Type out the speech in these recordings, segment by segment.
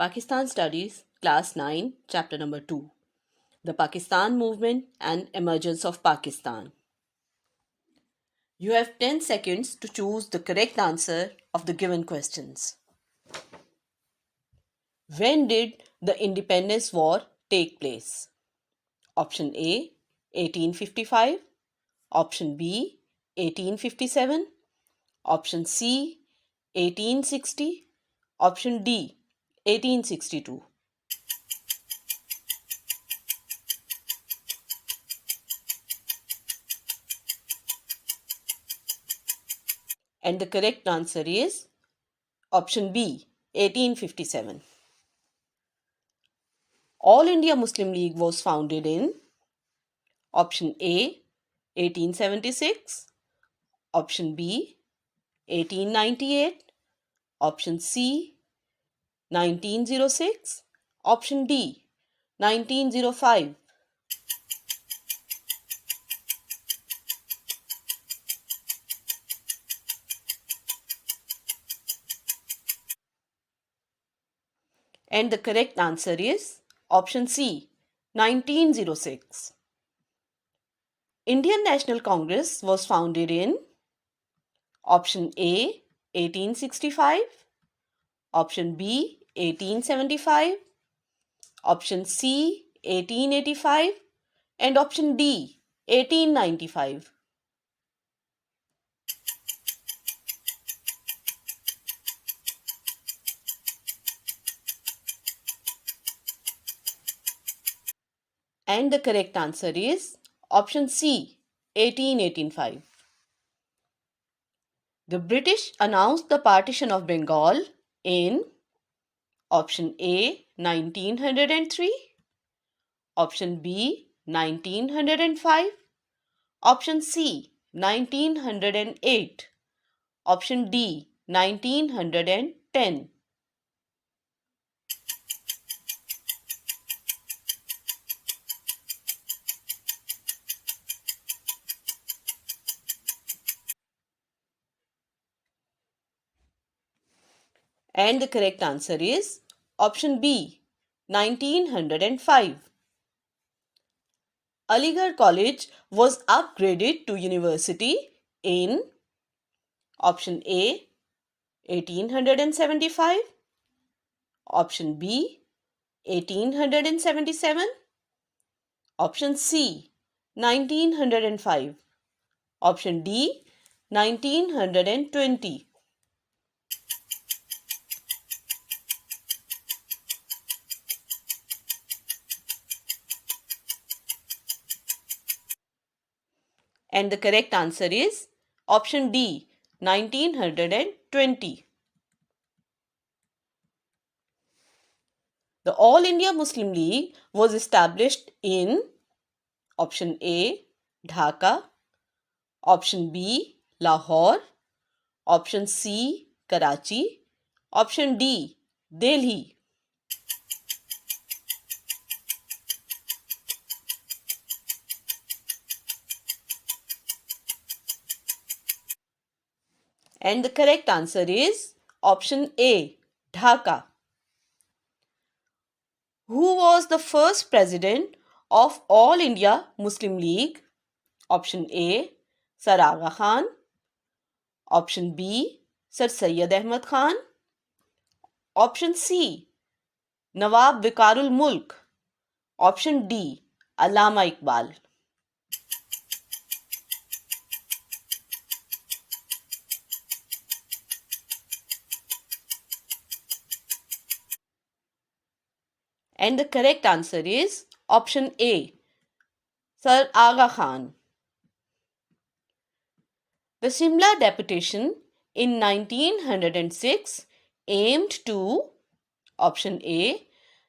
Pakistan Studies, Class 9, Chapter number 2. The Pakistan Movement and Emergence of Pakistan. You have 10 seconds to choose the correct answer of the given questions. When did the Independence War take place? Option A, 1855. Option B, 1857. Option C, 1860. Option D, 1862. And the correct answer is option B, 1857. All India Muslim League was founded in option A, 1876, option B, 1898, option C, 1906, option D, 1905. And the correct answer is option C, 1906. Indian National Congress was founded in option A, 1865, option B, 1875, option C, 1885, and option D, 1895. And the correct answer is option C, 1885. The British announced the partition of Bengal in option A, 1903, option B, 1905, option C, 1908, option D, 1910. And the correct answer is option B, 1905. Aligarh College was upgraded to university in option A, 1875, option B, 1877, option C, 1905, option D, 1920. And the correct answer is option D, 1920. The All India Muslim League was established in option A, Dhaka, option B, Lahore, option C, Karachi, option D, Delhi. And the correct answer is option A, Dhaka. Who was the first president of All India Muslim League? Option A, Sir Aga Khan. Option B, Sir Syed Ahmad Khan. Option C, Nawab Vikarul Mulk. Option D, Allama Iqbal. And the correct answer is option A, Sir Aga Khan. The Shimla Deputation in 1906 aimed to option A,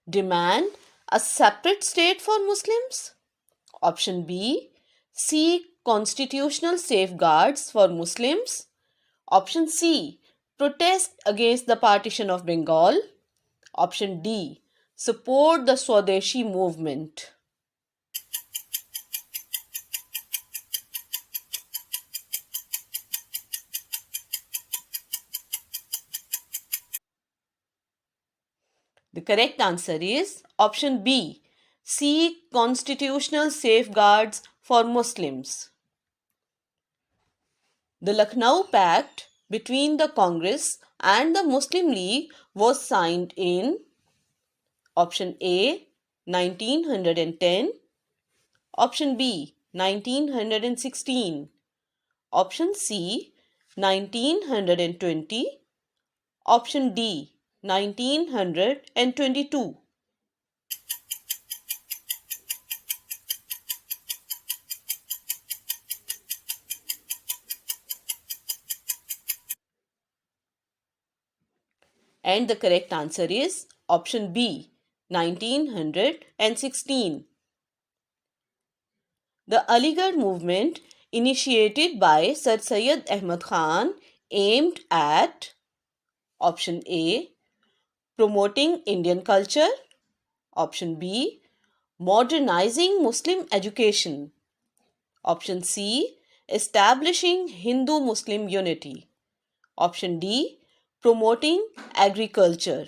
demand a separate state for Muslims. Option B, seek constitutional safeguards for Muslims. Option C, protest against the partition of Bengal. Option D, support the Swadeshi movement. The correct answer is option B. Seek constitutional safeguards for Muslims. The Lucknow Pact between the Congress and the Muslim League was signed in option A 1910, option B 1916, option C 1920, option D 1922. And the correct answer is option B 1916. The Aligarh movement, initiated by Sir Syed Ahmad Khan, aimed at option A promoting Indian culture, option B modernizing Muslim education, option C establishing Hindu-Muslim unity, option D promoting agriculture.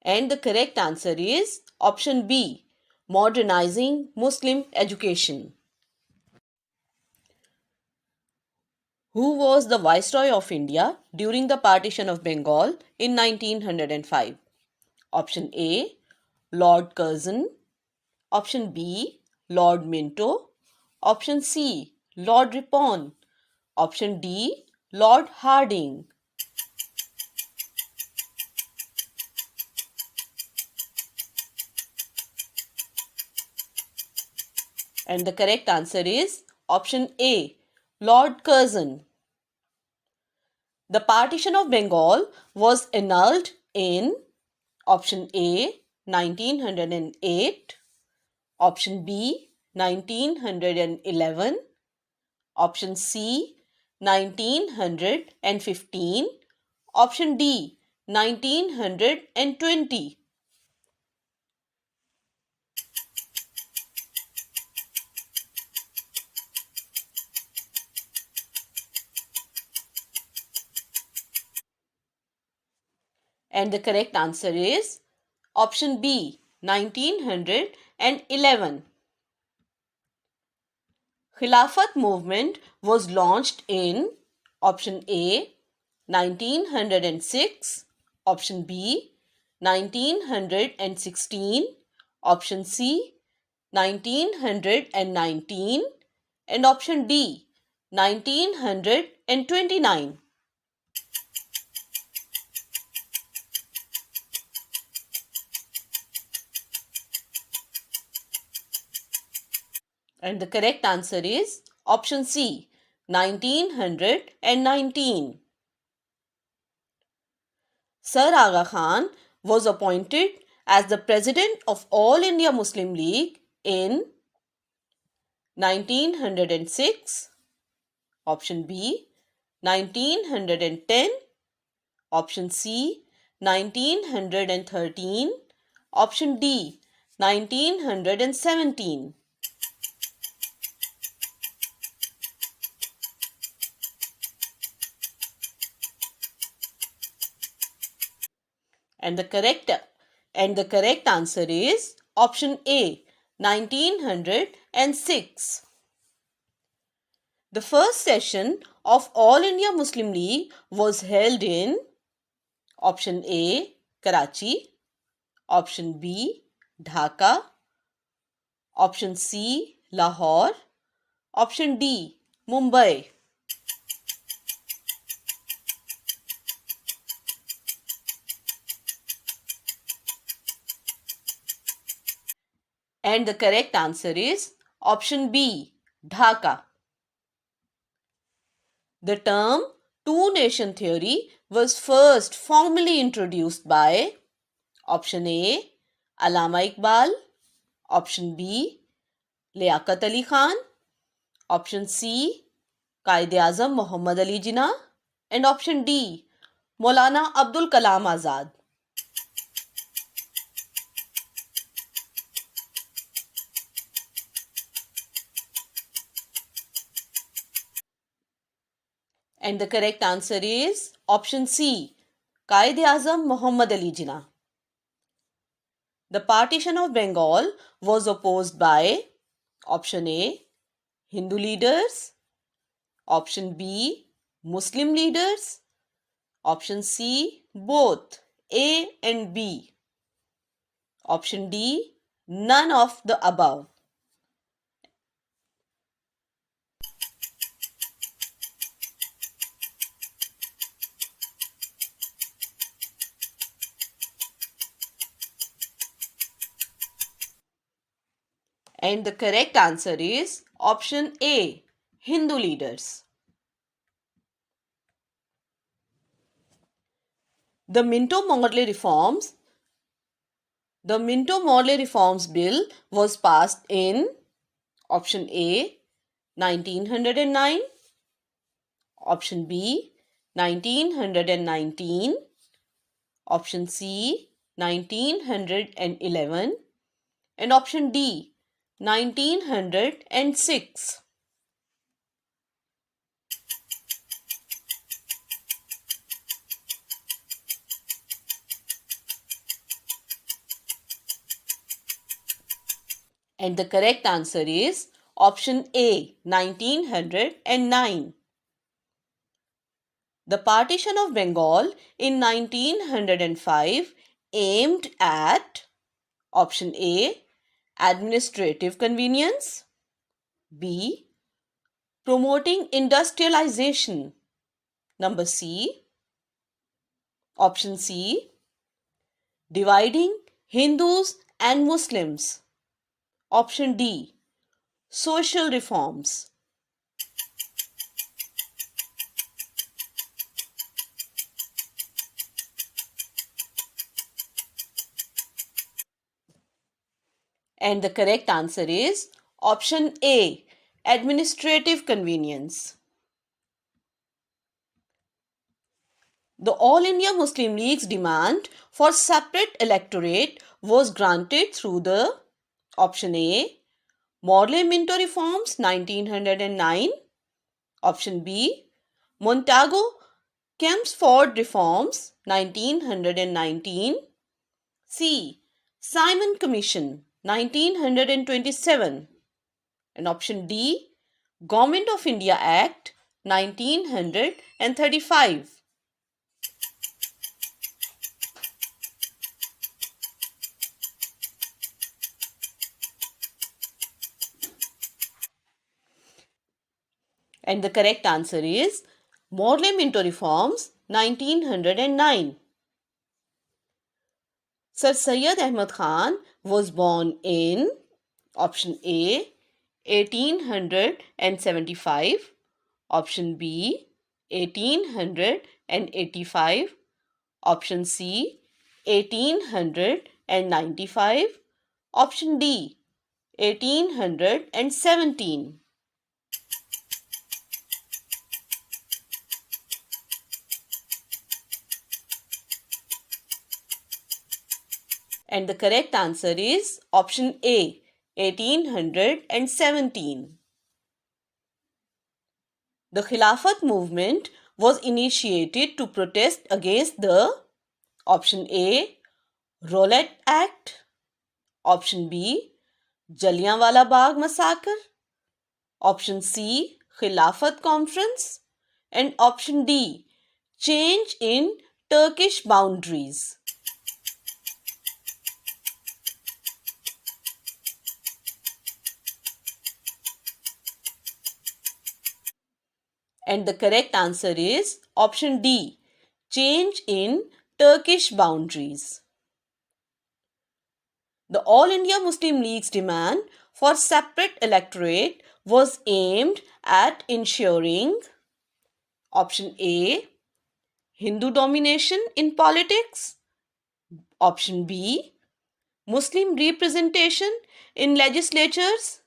And the correct answer is option B, modernizing Muslim education. Who was the Viceroy of India during the partition of Bengal in 1905? Option A, Lord Curzon. Option B, Lord Minto. Option C, Lord Ripon. Option D, Lord Hardinge. And the correct answer is option A, Lord Curzon. The partition of Bengal was annulled in option A 1908, option B 1911, option C 1915, option D 1920. And the correct answer is option B 1911. Khilafat movement was launched in option A 1906, option B 1916, option C 1919, and option D 1929. And the correct answer is option C 1919. Sir Aga Khan was appointed as the President of All India Muslim League in 1906, option B 1910, option C 1913, option D 1917. And the correct answer is option A 1906. The first session of All India Muslim League was held in option A Karachi, option B Dhaka, option C Lahore, option D Mumbai. And the correct answer is option B Dhaka. The term two-nation theory was first formally introduced by option A Allama Iqbal, option B Liaquat Ali Khan, option C Qaid-e-Azam Muhammad Ali Jinnah, and option D Maulana Abdul Kalam Azad. And the correct answer is option C, Qaid-e-Azam Muhammad Ali Jinnah. The partition of Bengal was opposed by option A, Hindu leaders, option B, Muslim leaders, option C, both A and B, option D, none of the above. And the correct answer is option A, Hindu leaders. The Minto-Morley reforms Bill was passed in option A, 1909, option B, 1919, option C, 1911, and option D, 1906. And the correct answer is option A, 1909. The partition of Bengal in 1905 aimed at option A, administrative convenience, B, promoting industrialization, number C, option C, dividing Hindus and Muslims, option D, social reforms. And the correct answer is option A, administrative convenience. The All India Muslim League's demand for separate electorate was granted through the option A, Morley-Minto reforms 1909, option B, Montagu-Chelmsford reforms 1919, C, Simon Commission 1927, and option D, Government of India Act 1935. And the correct answer is Morley-Minto reforms 1909. Sir Syed Ahmad Khan was born in option A, 1875, option B, 1885, option C, 1895, option D, 1817. And the correct answer is option A, 1817. The Khilafat movement was initiated to protest against the option A, Rowlatt Act, option B, Jallianwala Bagh massacre, option C, Khilafat Conference, and option D, change in Turkish boundaries. And the correct answer is option D, change in Turkish boundaries. The All India Muslim League's demand for separate electorate was aimed at ensuring option A, Hindu domination in politics, option B, Muslim representation in legislatures,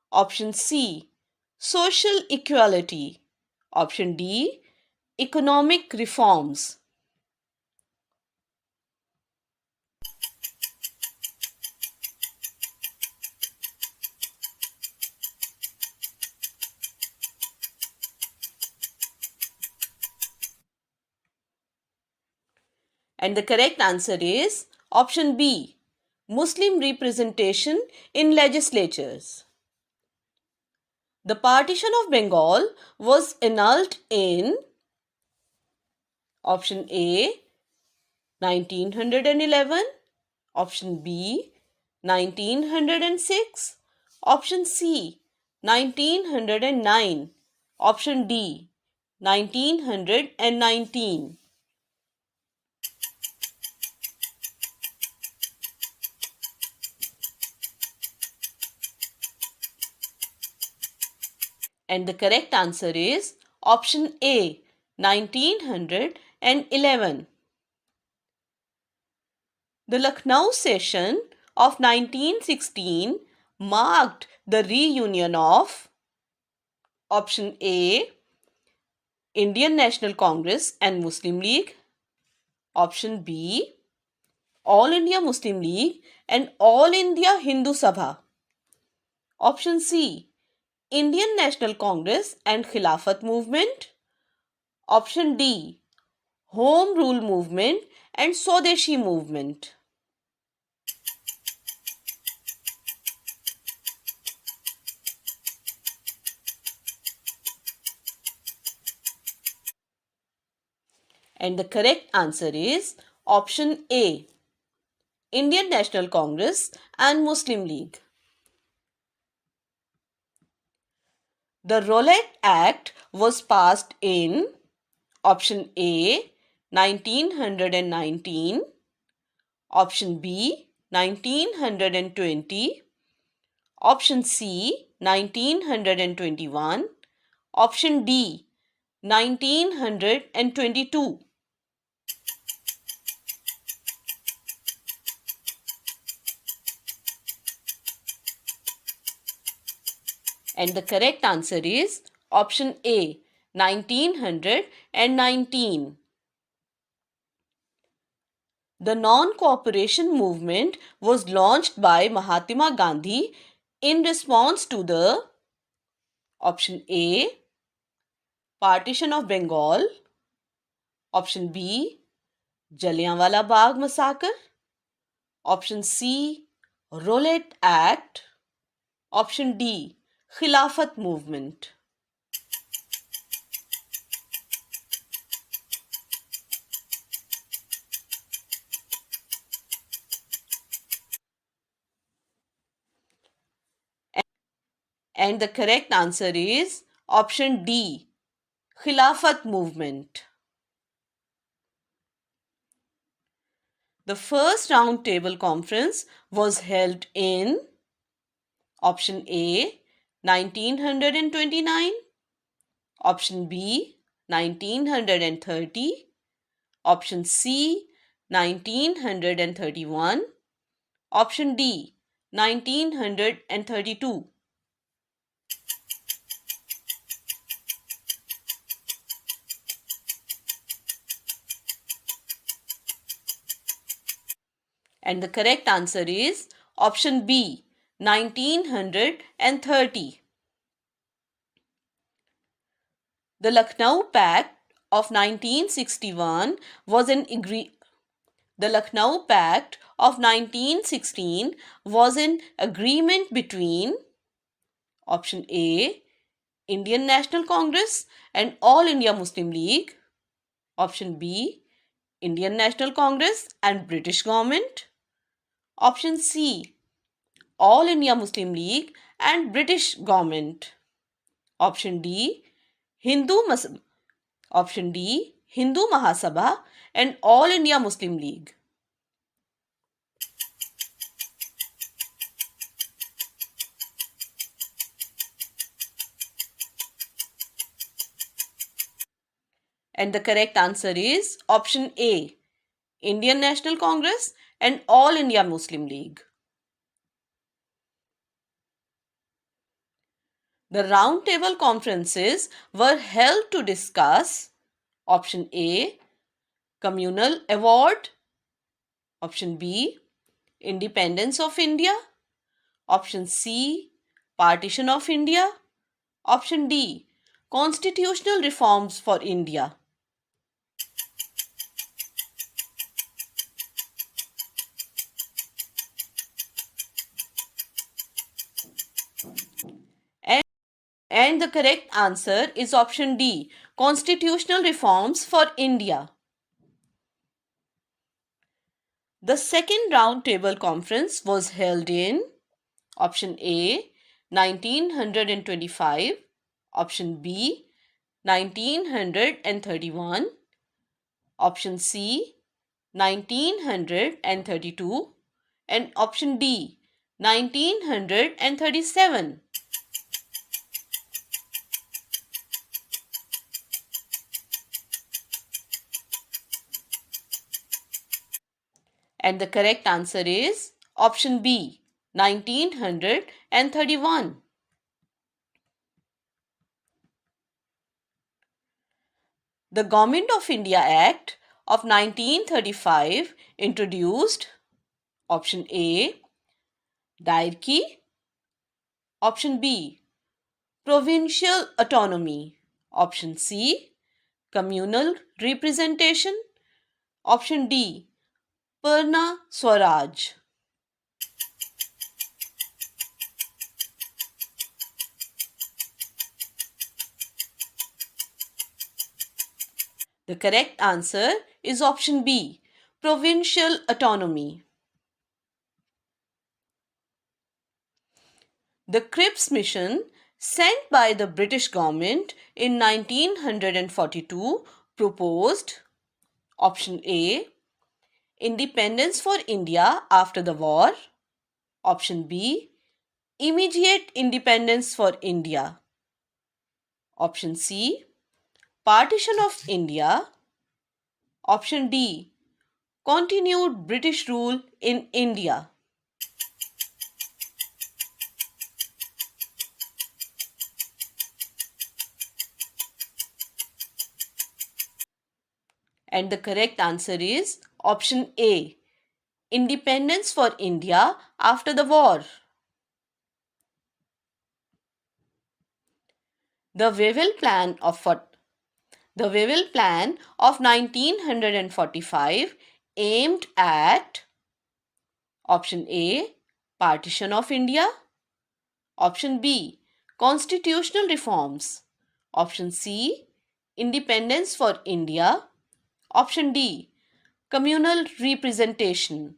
option C, social equality, option D, economic reforms. And the correct answer is option B, Muslim representation in legislatures. The partition of Bengal was annulled in option A, 1911, option B, 1906, option C, 1909, option D, 1919. And the correct answer is option A, 1911. The Lucknow session of 1916 marked the reunion of option A, Indian National Congress and Muslim League, option B, All India Muslim League and All India Hindu Sabha, option C, Indian National Congress and Khilafat Movement, option D, Home Rule Movement and Swadeshi Movement. And the correct answer is option A, Indian National Congress and Muslim League. The Rowlatt Act was passed in option A, 1919, option B, 1920, option C, 1921, option D, 1922. And the correct answer is option A, 1919. The non-cooperation movement was launched by Mahatma Gandhi in response to the option A, partition of Bengal, option B, Jallianwala Bagh massacre, option C, Rowlatt Act, option D, Khilafat movement. And the correct answer is option D, Khilafat movement. The first round table conference was held in option A, 1929, option B, 1930, option C, 1931, option D, 1932. And the correct answer is option B, 1930. The Lucknow Pact of 1961 was an The Lucknow Pact of 1916 was an agreement between option A, Indian National Congress and All India Muslim League, option B, Indian National Congress and British government, option C, All India Muslim League and British government, option D, option D, Hindu Mahasabha and All India Muslim League. And the correct answer is option A, Indian National Congress and All India Muslim League. The roundtable conferences were held to discuss option A, Communal Award, option B, Independence of India, option C, Partition of India, option D, Constitutional Reforms for India. And the correct answer is option D, constitutional reforms for India. The second roundtable conference was held in option A, 1925, option B, 1931, option C, 1932, and option D, 1937. And the correct answer is option B, 1931. The Government of India Act of 1935 introduced option A, Dairki, option B, provincial autonomy, option C, communal representation, option D, Purna Swaraj. The correct answer is option B, provincial autonomy. The Cripps mission sent by the British government in 1942 proposed option A, independence for India after the war, option B, immediate independence for India, option C, partition of India, option D, continued British rule in India. And the correct answer is option A, independence for India after the war. The Wavell Plan of 1945 aimed at option A, partition of India, option B, constitutional reforms, option C, independence for India, option D, communal representation.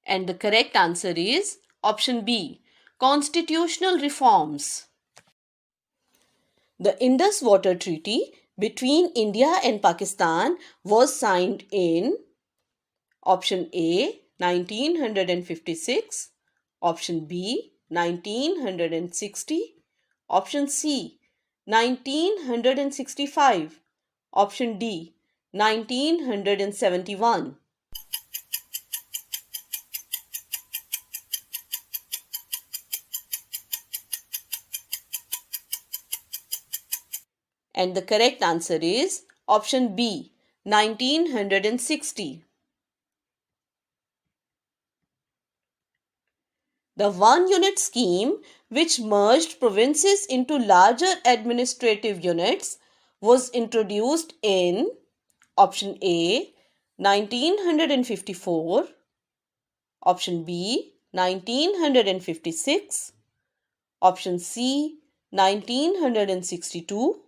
And the correct answer is option B, constitutional reforms. The Indus Water Treaty between India and Pakistan was signed in option A, 1956, option B, 1960, option C, 1965, option D, 1971. And the correct answer is option B, 1960. The one unit scheme, which merged provinces into larger administrative units, was introduced in option A, 1954, option B, 1956, option C, 1962,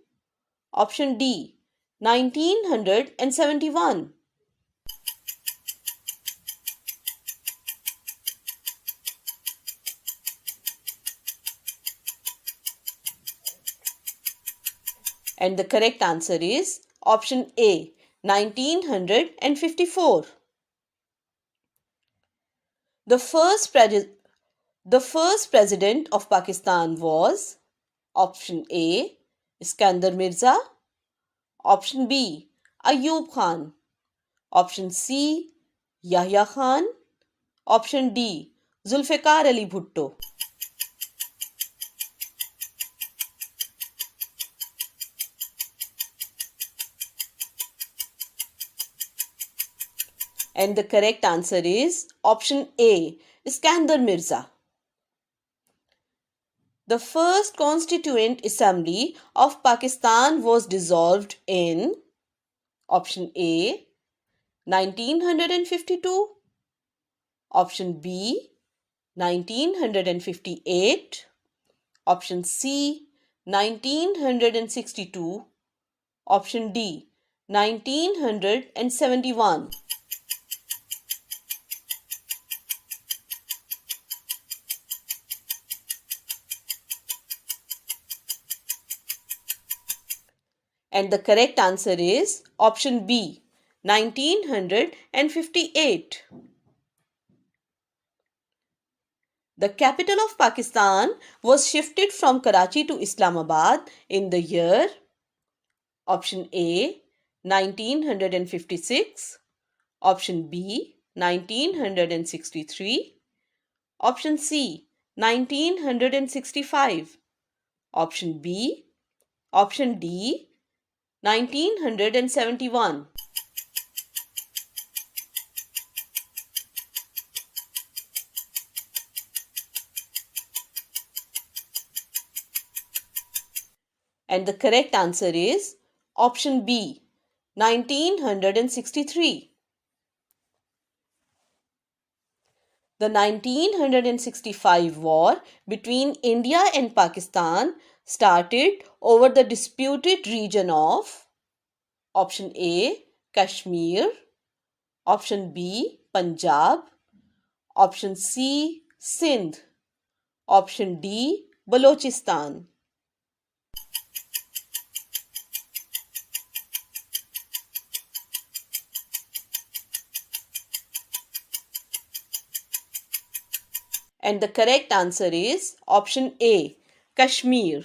option D, 1971. And the correct answer is option A, 1954. The first president of Pakistan was option A, Iskandar Mirza, option B, Ayub Khan, option C, Yahya Khan, option D, Zulfikar Ali Bhutto. And the correct answer is option A, Iskandar Mirza. The first Constituent Assembly of Pakistan was dissolved in option A, 1952, option B 1958, option C 1962, option D 1971. And the correct answer is option B 1958. The capital of Pakistan was shifted from Karachi to Islamabad in the year option A 1956, option B 1963, option C 1965, option B, option D 1971. And the correct answer is option B 1963. The 1965 war between India and Pakistan started over the disputed region of option A Kashmir, option B Punjab, option C Sindh, option D Balochistan. And the correct answer is option A Kashmir.